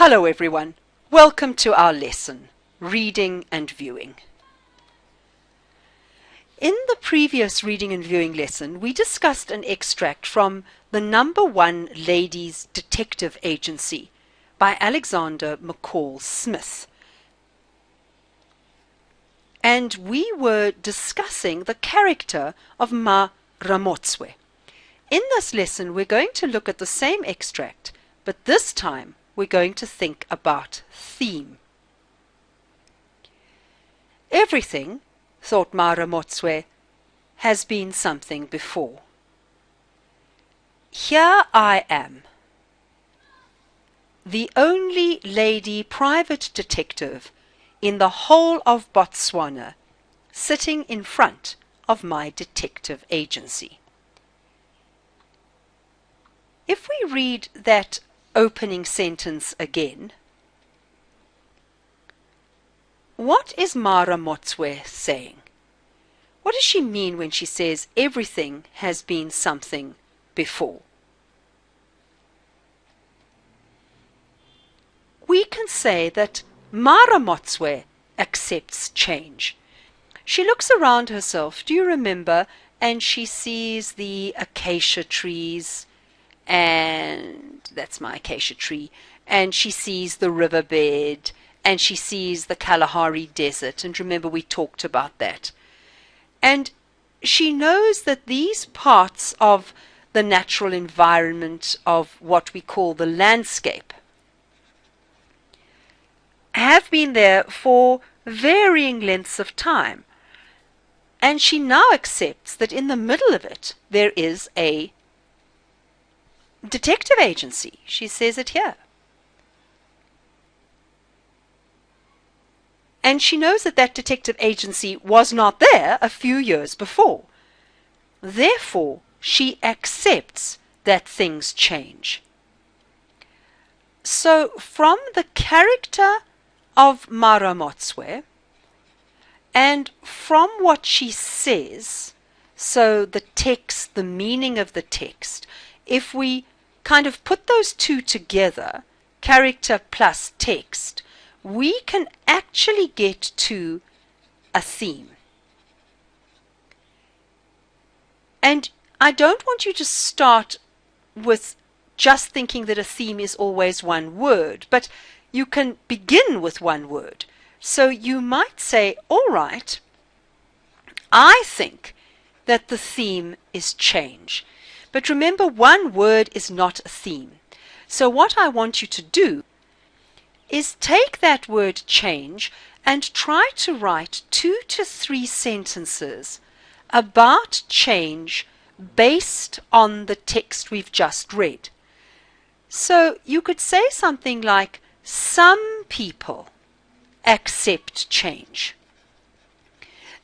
Hello everyone, welcome to our lesson, Reading and Viewing. In the previous reading and viewing lesson, we discussed an extract from The #1 Ladies Detective Agency by Alexander McCall Smith. And we were discussing the character of Ma Ramotswe. In this lesson, we're going to look at the same extract, but this time we're going to think about theme. Everything, thought Ma Ramotswe, has been something before. Here I am, the only lady private detective in the whole of Botswana, sitting in front of my detective agency. If we read that opening sentence again, what is Ma Ramotswe saying? What does she mean when she says everything has been something before? We can say that Ma Ramotswe accepts change. She looks around herself, do you remember, and she sees the acacia trees, and that's my acacia tree, and she sees the riverbed, and she sees the Kalahari Desert, and remember we talked about that. And she knows that these parts of the natural environment of what we call the landscape have been there for varying lengths of time. And she now accepts that in the middle of it there is a detective agency. She says it here. And she knows that that detective agency was not there a few years before. Therefore, she accepts that things change. So, from the character of Ma Ramotswe, and from what she says, so the text, the meaning of the text, if we kind of put those two together, character plus text, we can actually get to a theme. And I don't want you to start with just thinking that a theme is always one word, but you can begin with one word. So you might say, all right, I think that the theme is change. But remember, one word is not a theme. So what I want you to do is take that word change and try to write 2 to 3 sentences about change based on the text we've just read. So you could say something like, some people accept change.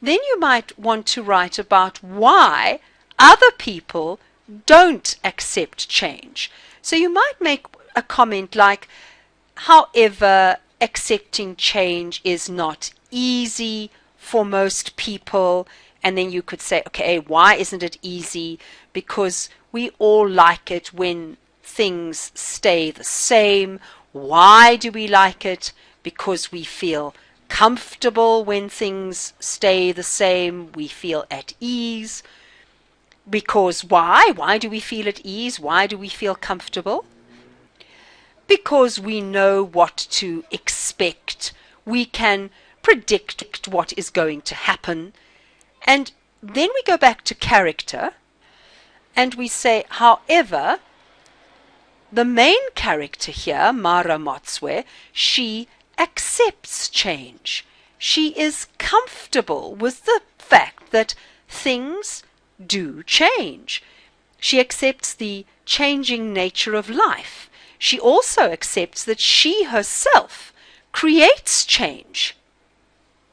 Then you might want to write about why other people don't accept change. So you might make a comment like, however, accepting change is not easy for most people. And then you could say, okay, why isn't it easy? Because we all like it when things stay the same. Why do we like it? Because we feel comfortable when things stay the same. We feel at ease. Because why? Why do we feel at ease? Why do we feel comfortable? Because we know what to expect. We can predict what is going to happen. And then we go back to character and we say, however, the main character here, Ma Ramotswe, she accepts change. She is comfortable with the fact that things do change. She accepts the changing nature of life. She also accepts that she herself creates change.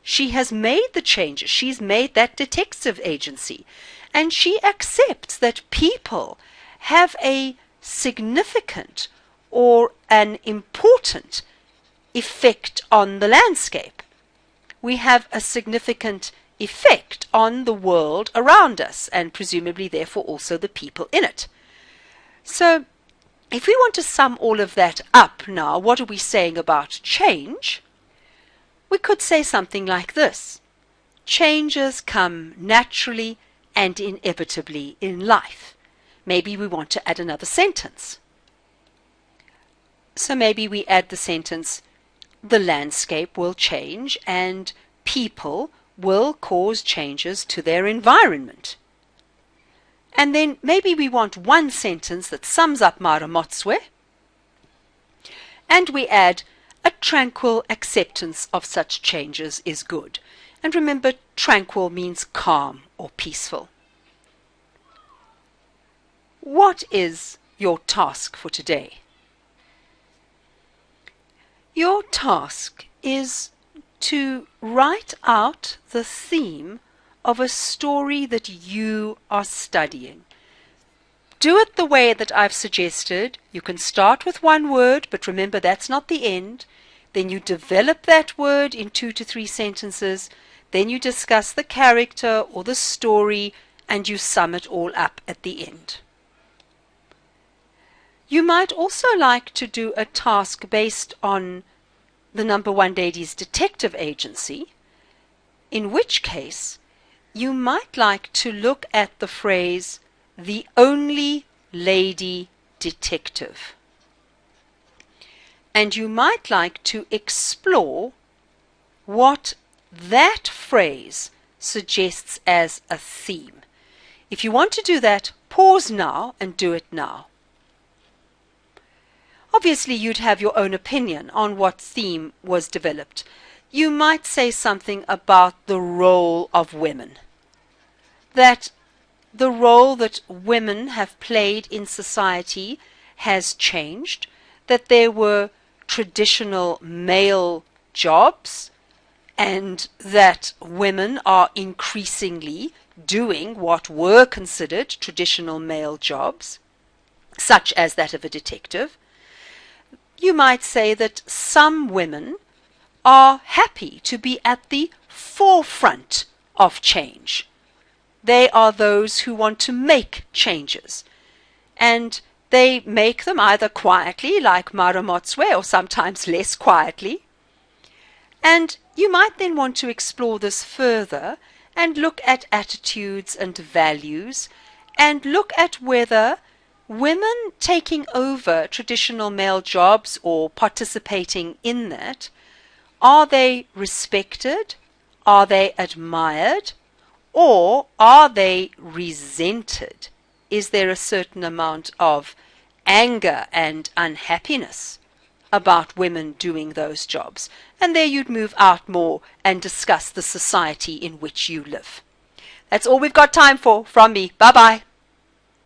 She has made the changes. She's made that detective agency. And she accepts that people have a significant or an important effect on the landscape. We have a significant effect on the world around us, and presumably therefore also the people in it. So If we want to sum all of that up now, what are we saying about change? We could say something like this. Changes come naturally and inevitably in life. Maybe we want to add another sentence. So maybe we add the sentence, the landscape will change and people will cause changes to their environment. And then maybe we want one sentence that sums up Maramotswe, and we add, a tranquil acceptance of such changes is good. And remember, tranquil means calm or peaceful. What is your task for today? Your task is to write out the theme of a story that you are studying. Do it the way that I've suggested. You can start with one word, but remember that's not the end. Then you develop that word in 2 to 3 sentences. Then you discuss the character or the story, and you sum it all up at the end. You might also like to do a task based on the Number 1 Ladies Detective Agency, in which case you might like to look at the phrase, the only lady detective. And you might like to explore what that phrase suggests as a theme. If you want to do that, pause now and do it now. Obviously, you'd have your own opinion on what theme was developed. You might say something about the role of women. That the role that women have played in society has changed. That there were traditional male jobs and that women are increasingly doing what were considered traditional male jobs, such as that of a detective. You might say that some women are happy to be at the forefront of change. They are those who want to make changes, and they make them either quietly, like Maramotswe, or sometimes less quietly. And you might then want to explore this further and look at attitudes and values, and look at whether women taking over traditional male jobs or participating in that, are they respected? Are they admired? Or are they resented? Is there a certain amount of anger and unhappiness about women doing those jobs? And there you'd move out more and discuss the society in which you live. That's all we've got time for from me. Bye-bye.